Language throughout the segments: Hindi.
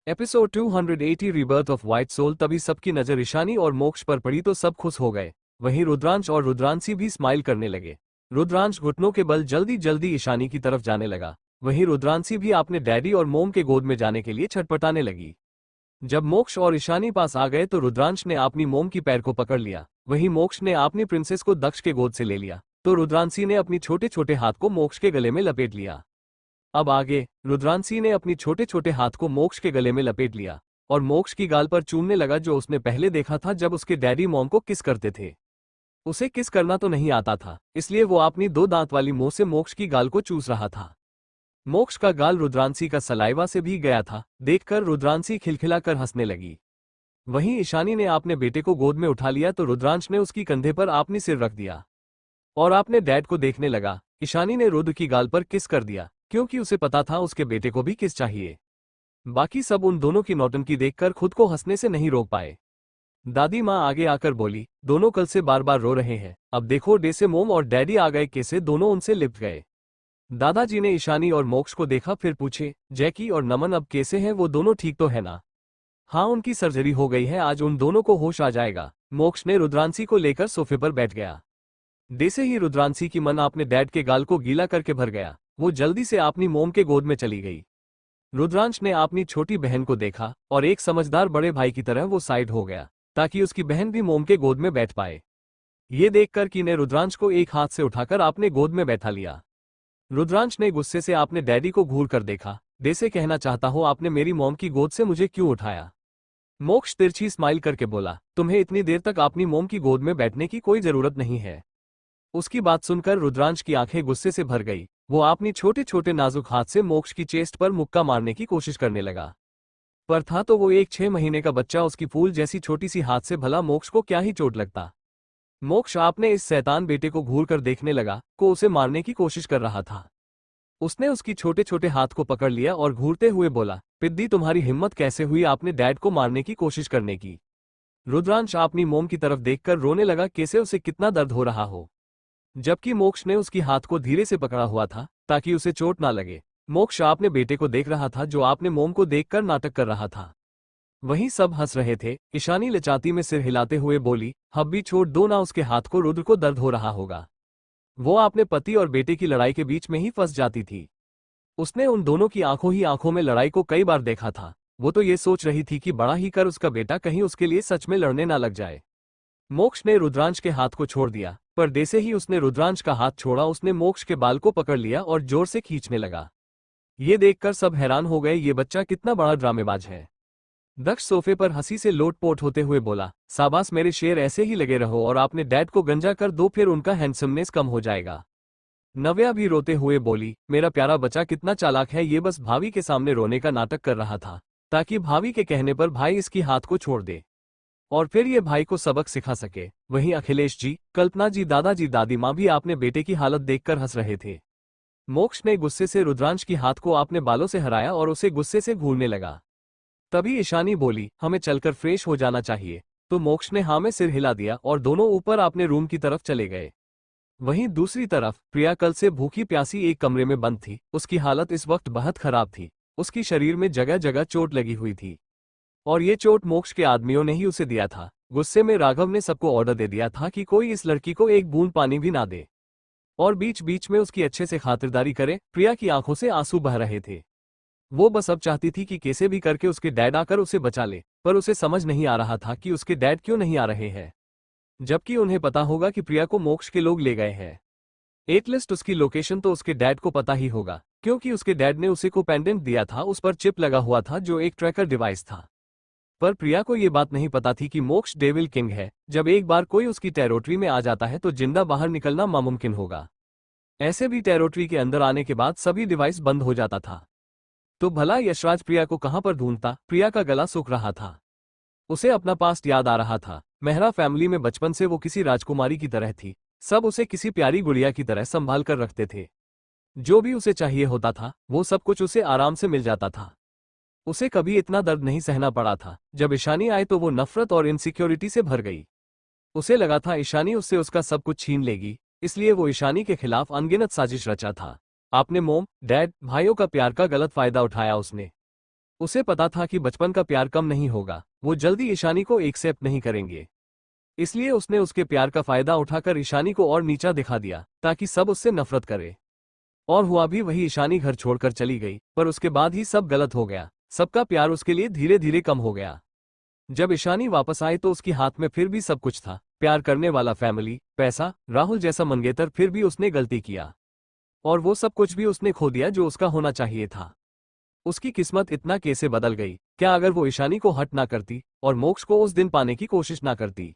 Episode 280 rebirth of white soul. तभी सबकी नजर ईशानी और मोक्ष पर पड़ी तो सब खुश हो गए। वहीं रुद्रांश और रुद्रांशी भी स्माइल करने लगे। रुद्रांश घुटनों के बल जल्दी जल्दी ईशानी की तरफ जाने लगा। वहीं रुद्रांशी भी अपने डैडी और मोम के गोद में जाने के लिए छटपटाने लगी। जब मोक्ष और ईशानी पास आ गए तो रुद्रांश ने अपनी मोम की पैर को पकड़ लिया। वहीं मोक्ष ने अपनी प्रिंसेस को दक्ष के गोद से ले लिया तो रुद्रांशी ने अपनी छोटे छोटे हाथ को मोक्ष के गले में लपेट लिया। अब आगे रुद्रांशी ने अपनी छोटे छोटे हाथ को मोक्ष के गले में लपेट लिया और मोक्ष की गाल पर चूमने लगा, जो उसने पहले देखा था जब उसके डैडी मॉम को किस करते थे। उसे किस करना तो नहीं आता था, इसलिए वो अपनी दो दांत वाली मुंह से मोक्ष की गाल को चूस रहा था। मोक्ष का गाल रुद्रांशी का सलाइवा से भीग गया था। देखकर रुद्रांशी खिलखिलाकर हंसने लगी। वहीं ईशानी ने अपने बेटे को गोद में उठा लिया तो रुद्रांश ने उसकी कंधे पर अपनी सिर रख दिया और अपने डैड को देखने लगा। ईशानी ने रुद्र की गाल पर किस कर दिया क्योंकि उसे पता था उसके बेटे को भी किस चाहिए। बाकी सब उन दोनों की नौटंकी देखकर खुद को हंसने से नहीं रोक पाए। दादी माँ आगे आकर बोली, दोनों कल से बार बार रो रहे हैं, अब देखो डे से मोम और डैडी आ गए, कैसे दोनों उनसे लिपट गए। दादाजी ने ईशानी और मोक्ष को देखा, फिर पूछे, जैकी और नमन अब कैसे हैं, वो दोनों ठीक तो है ना? हाँ, उनकी सर्जरी हो गई है, आज उन दोनों को होश आ जाएगा। मोक्ष ने रुद्रांशी को लेकर सोफे पर बैठ गया। डे से ही रुद्रांशी की मन अपने डैड के गाल को गीला करके भर गया। वो जल्दी से अपनी मोम के गोद में चली गई। रुद्रांश ने अपनी छोटी बहन को देखा और एक समझदार बड़े भाई की तरह वो साइड हो गया ताकि उसकी बहन भी मोम के गोद में बैठ पाए। ये देखकर की ने रुद्रांश को एक हाथ से उठाकर अपने गोद में बैठा लिया। रुद्रांश ने गुस्से से अपने डैडी को घूर कर देखा। डे से कहना चाहता हूं, आपने मेरी मोम की गोद से मुझे क्यों उठाया? मोक्ष तिरछी स्माइल करके बोला, तुम्हें इतनी देर तक अपनी मोम की गोद में बैठने की कोई जरूरत नहीं है। उसकी बात सुनकर रुद्रांश की आंखें गुस्से से भर गई। वो अपनी छोटे छोटे नाजुक हाथ से मोक्ष की चेस्ट पर मुक्का मारने की कोशिश करने लगा, पर था तो वो एक 6 महीने का बच्चा, उसकी फूल जैसी छोटी सी हाथ से भला मोक्ष को क्या ही चोट लगता। मोक्ष आपने इस शैतान बेटे को घूर कर देखने लगा को उसे मारने की कोशिश कर रहा था। उसने उसकी छोटे छोटे हाथ को पकड़ लिया और घूरते हुए बोला, पिद्दी तुम्हारी हिम्मत कैसे हुई आपने डैड को मारने की कोशिश करने की? रुद्रांश अपनी मोम की तरफ देखकर रोने लगा, कैसे उसे कितना दर्द हो रहा हो, जबकि मोक्ष ने उसकी हाथ को धीरे से पकड़ा हुआ था ताकि उसे चोट ना लगे। मोक्ष अपने बेटे को देख रहा था जो आपने मोम को देखकर नाटक कर रहा था। वहीं सब हंस रहे थे। ईशानी लचाती में सिर हिलाते हुए बोली, हब्बी छोड़ दो ना उसके हाथ को, रुद्र को दर्द हो रहा होगा। वो अपने पति और बेटे की लड़ाई के बीच में ही फंस जाती थी। उसने उन दोनों की आंखों ही आंखों में लड़ाई को कई बार देखा था। वो तो ये सोच रही थी कि बड़ा ही कर उसका बेटा कहीं उसके लिए सच में लड़ने ना लग जाए। मोक्ष ने रुद्रांश के हाथ को छोड़ दिया, पर जैसे ही उसने रुद्रांश का हाथ छोड़ा उसने मोक्ष के बाल को पकड़ लिया और जोर से खींचने लगा। ये देखकर सब हैरान हो गए, ये बच्चा कितना बड़ा ड्रामेबाज है। दक्ष सोफे पर हंसी से लोटपोट होते हुए बोला, शाबाश मेरे शेर, ऐसे ही लगे रहो और आपने डैड को गंजा कर दो, फिर उनका हैंडसमनेस कम हो जाएगा। नव्या भी रोते हुए बोली, मेरा प्यारा बच्चा कितना चालाक है, ये बस भाभी के सामने रोने का नाटक कर रहा था ताकि भाभी के कहने पर भाई इसकी हाथ को छोड़ दे और फिर ये भाई को सबक सिखा सके। वहीं अखिलेश जी, कल्पना जी, दादाजी, दादी माँ भी आपने बेटे की हालत देखकर हंस रहे थे। मोक्ष ने गुस्से से रुद्रांश की हाथ को अपने बालों से हराया और उसे गुस्से से घूरने लगा। तभी ईशानी बोली, हमें चलकर फ्रेश हो जाना चाहिए। तो मोक्ष ने हाँ में सिर हिला दिया और दोनों ऊपर अपने रूम की तरफ चले गए। वहीं दूसरी तरफ प्रिया कल से भूखी प्यासी एक कमरे में बंद थी। उसकी हालत इस वक्त बहुत खराब थी। उसकी शरीर में जगह जगह चोट लगी हुई थी और ये चोट मोक्ष के आदमियों ने ही उसे दिया था। गुस्से में राघव ने सबको ऑर्डर दे दिया था कि कोई इस लड़की को एक बूंद पानी भी ना दे और बीच बीच में उसकी अच्छे से खातिरदारी करे। प्रिया की आंखों से आंसू बह रहे थे। वो बस अब चाहती थी कि कैसे भी करके उसके डैड आकर उसे बचा ले, पर उसे समझ नहीं आ रहा था कि उसके डैड क्यों नहीं आ रहे हैं, जबकि उन्हें पता होगा कि प्रिया को मोक्ष के लोग ले गए हैं। एटलीस्ट उसकी लोकेशन तो उसके डैड को पता ही होगा, क्योंकि उसके डैड ने उसे को पेंडेंट दिया था, उस पर चिप लगा हुआ था जो एक ट्रैकर डिवाइस था। पर प्रिया को ये बात नहीं पता थी कि मोक्ष डेविल किंग है। जब एक बार कोई उसकी टेरिटरी में आ जाता है तो जिंदा बाहर निकलना नामुमकिन होगा। ऐसे भी टेरिटरी के अंदर आने के बाद सभी डिवाइस बंद हो जाता था। तो भला यशराज प्रिया को कहां पर ढूंढता? प्रिया का गला सूख रहा था। उसे अपना पास्ट याद आ रहा था। मेहरा फैमिली में बचपन से वो किसी राजकुमारी की तरह थी। सब उसे किसी प्यारी गुड़िया की तरह संभाल कर रखते थे। जो भी उसे चाहिए होता था वो सब कुछ उसे आराम से मिल जाता था। उसे कभी इतना दर्द नहीं सहना पड़ा था। जब ईशानी आए तो वो नफरत और इनसिक्योरिटी से भर गई। उसे लगा था ईशानी उससे उसका सब कुछ छीन लेगी, इसलिए वो ईशानी के खिलाफ अनगिनत साजिश रचा था। आपने मोम, डैड, भाइयों का प्यार का गलत फायदा उठाया उसने। उसे पता था कि बचपन का प्यार कम नहीं होगा, वो जल्दी ईशानी को एक्सेप्ट नहीं करेंगे। इसलिए उसने उसके प्यार का फायदा उठाकर ईशानी को और नीचा दिखा दिया ताकि सब उससे नफरत करे। और हुआ भी वही, ईशानी घर छोड़कर चली गई, पर उसके बाद ही सब गलत हो गया। सबका प्यार उसके लिए धीरे धीरे कम हो गया। जब ईशानी वापस आई तो उसके हाथ में फिर भी सब कुछ था, प्यार करने वाला फैमिली, पैसा, राहुल जैसा मंगेतर। फिर भी उसने गलती किया और वो सब कुछ भी उसने खो दिया जो उसका होना चाहिए था। उसकी किस्मत इतना कैसे बदल गई? क्या अगर वो ईशानी को हट ना करती और मोक्ष को उस दिन पाने की कोशिश ना करती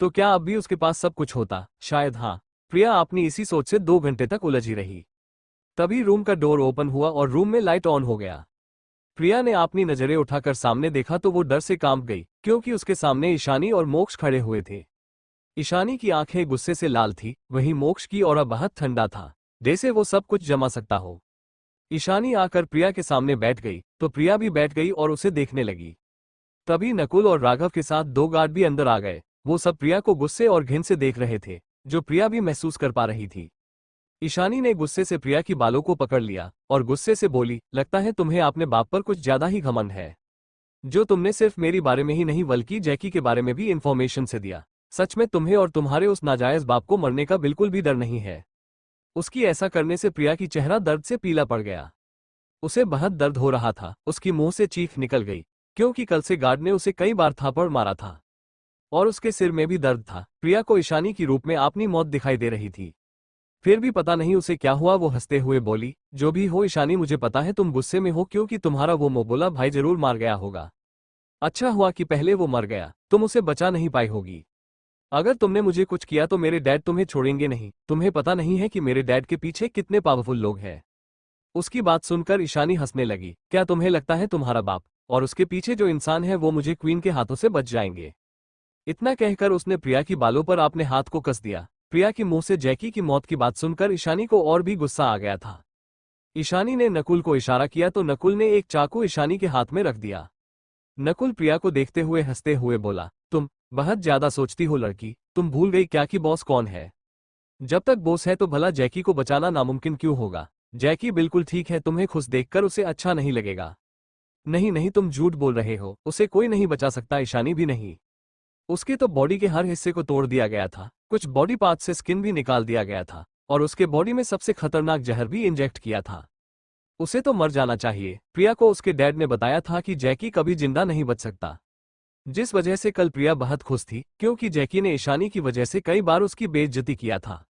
तो क्या अब भी उसके पास सब कुछ होता? शायद हाँ। प्रिया अपनी इसी सोच से 2 घंटे तक उलझी रही। तभी रूम का डोर ओपन हुआ और रूम में लाइट ऑन हो गया। प्रिया ने अपनी नजरें उठाकर सामने देखा तो वो डर से कांप गई, क्योंकि उसके सामने ईशानी और मोक्ष खड़े हुए थे। ईशानी की आंखें गुस्से से लाल थी, वहीं मोक्ष की ऑरा बहुत ठंडा था, जैसे वो सब कुछ जमा सकता हो। ईशानी आकर प्रिया के सामने बैठ गई तो प्रिया भी बैठ गई और उसे देखने लगी। तभी नकुल और राघव के साथ 2 गार्ड भी अंदर आ गए। वो सब प्रिया को गुस्से और घिन से देख रहे थे, जो प्रिया भी महसूस कर पा रही थी। ईशानी ने गुस्से से प्रिया की बालों को पकड़ लिया और गुस्से से बोली, लगता है तुम्हें अपने बाप पर कुछ ज्यादा ही घमंड है, जो तुमने सिर्फ मेरी बारे में ही नहीं बल्कि जैकी के बारे में भी इन्फॉर्मेशन से दिया। सच में तुम्हें और तुम्हारे उस नाजायज बाप को मरने का बिल्कुल भी डर नहीं है। उसकी ऐसा करने से प्रिया की चेहरा दर्द से पीला पड़ गया। उसे बहुत दर्द हो रहा था, उसकी मुंह से चीख निकल गई, क्योंकि कल से गार्ड ने उसे कई बार थापड़ मारा था और उसके सिर में भी दर्द था। प्रिया को ईशानी की रूप में अपनी मौत दिखाई दे रही थी। फिर भी पता नहीं उसे क्या हुआ, वो हंसते हुए बोली, जो भी हो ईशानी, मुझे पता है तुम गुस्से में हो क्योंकि तुम्हारा वो मोबोला भाई जरूर मार गया होगा। अच्छा हुआ कि पहले वो मर गया, तुम उसे बचा नहीं पाई होगी। अगर तुमने मुझे कुछ किया तो मेरे डैड तुम्हें छोड़ेंगे नहीं। तुम्हें पता नहीं है कि मेरे डैड के पीछे कितने पावरफुल लोग हैं। उसकी बात सुनकर ईशानी हंसने लगी। क्या तुम्हें लगता है तुम्हारा बाप और उसके पीछे जो इंसान है वो मुझे क्वीन के हाथों से बच जाएंगे? इतना कहकर उसने प्रिया की बालों पर अपने हाथ को कस दिया। प्रिया के मुंह से जैकी की मौत की बात सुनकर ईशानी को और भी गुस्सा आ गया था। ईशानी ने नकुल को इशारा किया तो नकुल ने एक चाकू ईशानी के हाथ में रख दिया। नकुल प्रिया को देखते हुए हंसते हुए बोला, तुम बहुत ज्यादा सोचती हो लड़की, तुम भूल गई क्या कि बॉस कौन है? जब तक बॉस है तो भला जैकी को बचाना नामुमकिन क्यों होगा? जैकी बिल्कुल ठीक है, तुम्हें खुश देखकर उसे अच्छा नहीं लगेगा। नहीं नहीं, तुम झूठ बोल रहे हो, उसे कोई नहीं बचा सकता, ईशानी भी नहीं। उसके तो बॉडी के हर हिस्से को तोड़ दिया गया था, कुछ बॉडी पार्ट से स्किन भी निकाल दिया गया था और उसके बॉडी में सबसे खतरनाक जहर भी इंजेक्ट किया था। उसे तो मर जाना चाहिए। प्रिया को उसके डैड ने बताया था कि जैकी कभी जिंदा नहीं बच सकता, जिस वजह से कल प्रिया बहुत खुश थी, क्योंकि जैकी ने ईशानी की वजह से कई बार उसकी बेइज्जती किया था।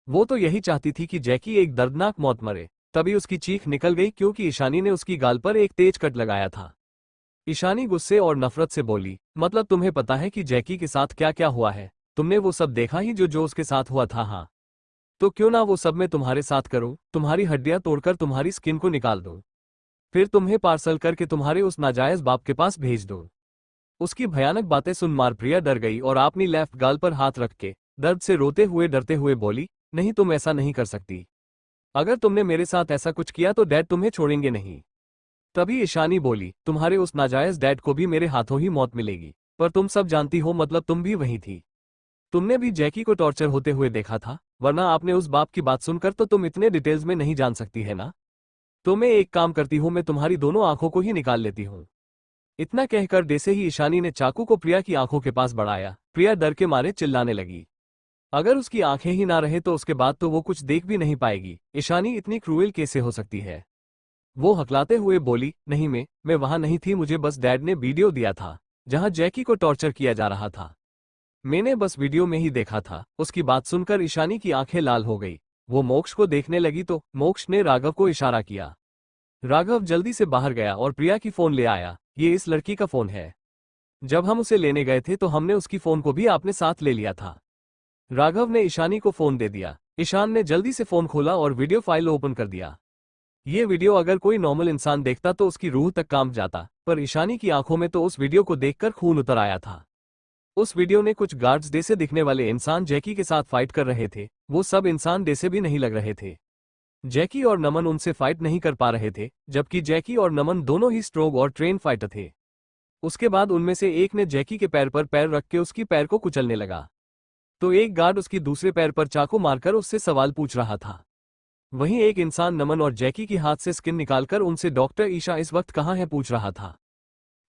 वो तो यही चाहती थी कि जैकी एक दर्दनाक मौत मरे। तभी उसकी चीख निकल गई क्योंकि ईशानी ने उसकी गाल पर एक तेज कट लगाया था। ईशानी गुस्से और नफरत से बोली, मतलब तुम्हें पता है कि जैकी के साथ क्या क्या हुआ है? तुमने वो सब देखा ही जो जो उसके साथ हुआ था? हाँ, तो क्यों ना वो सब मैं तुम्हारे साथ करूं, तुम्हारी हड्डियां तोड़कर तुम्हारी स्किन को निकाल दूं, फिर तुम्हें पार्सल करके तुम्हारे उस नाजायज बाप के पास भेज दूं। उसकी भयानक बातें सुन मार प्रिया डर गई और अपनी लेफ्ट गाल पर हाथ रख के दर्द से रोते हुए डरते हुए बोली, नहीं, तुम ऐसा नहीं कर सकती। अगर तुमने मेरे साथ ऐसा कुछ किया तो डैड तुम्हें छोड़ेंगे नहीं। तभी ईशानी बोली, तुम्हारे उस नाजायज डैड को भी मेरे हाथों ही मौत मिलेगी। पर तुम सब जानती हो, मतलब तुम भी वहीं थी। तुमने भी जैकी को टॉर्चर होते हुए देखा था, वरना आपने उस बाप की बात सुनकर तो तुम इतने डिटेल्स में नहीं जान सकती है ना। तो मैं एक काम करती हूँ, मैं तुम्हारी दोनों आंखों को ही निकाल लेती हूँ। इतना कहकर जैसे ही ईशानी ने चाकू को प्रिया की आंखों के पास बढ़ाया, प्रिया डर के मारे चिल्लाने लगी। अगर उसकी आंखें ही ना रहे तो उसके बाद तो वो कुछ देख भी नहीं पाएगी। ईशानी इतनी क्रूएल कैसे हो सकती है? वो हकलाते हुए बोली, नहीं, मैं वहां नहीं थी, मुझे बस डैड ने वीडियो दिया था जहां जैकी को टॉर्चर किया जा रहा था। मैंने बस वीडियो में ही देखा था। उसकी बात सुनकर ईशानी की आंखें लाल हो गई। वो मोक्ष को देखने लगी तो मोक्ष ने राघव को इशारा किया। राघव जल्दी से बाहर गया और प्रिया की फोन ले आया। ये इस लड़की का फोन है। जब हम उसे लेने गए थे तो हमने उसकी फोन को भी अपने साथ ले लिया था। राघव ने ईशानी को फोन दे दिया। ईशान ने जल्दी से फोन खोला और वीडियो फाइल ओपन कर दिया। ये वीडियो अगर कोई नॉर्मल इंसान देखता तो उसकी रूह तक कांप जाता, पर ईशानी की आंखों में तो उस वीडियो को देखकर खून उतर आया था। उस वीडियो ने कुछ गार्ड्स जैसे दिखने वाले इंसान जैकी के साथ फाइट कर रहे थे। वो सब इंसान जैसे भी नहीं लग रहे थे। जैकी और नमन उनसे फाइट नहीं कर पा रहे थे, जबकि जैकी और नमन दोनों ही स्ट्रोंग और ट्रेन फाइटर थे। उसके बाद उनमें से एक ने जैकी के पैर पर पैर रख के उसकी पैर को कुचलने लगा, तो एक गार्ड उसकी दूसरे पैर पर चाकू मारकर उससे सवाल पूछ रहा था। वहीं एक इंसान नमन और जैकी की हाथ से स्किन निकालकर उनसे डॉक्टर ईशा इस वक्त कहाँ है पूछ रहा था।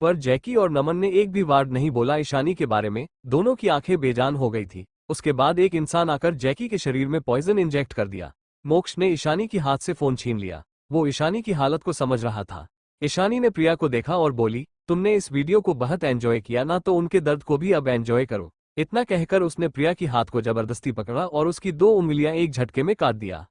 पर जैकी और नमन ने एक भी वर्ड नहीं बोला ईशानी के बारे में। दोनों की आंखें बेजान हो गई थी। उसके बाद एक इंसान आकर जैकी के शरीर में पॉइजन इंजेक्ट कर दिया। मोक्ष ने ईशानी की हाथ से फोन छीन लिया। वो ईशानी की हालत को समझ रहा था। ईशानी ने प्रिया को देखा और बोली, तुमने इस वीडियो को बहुत एंजॉय किया ना, तो उनके दर्द को भी अब एंजॉय करो। इतना कहकर उसने प्रिया की हाथ को जबरदस्ती पकड़ा और उसकी 2 उंगलियां एक झटके में काट दिया।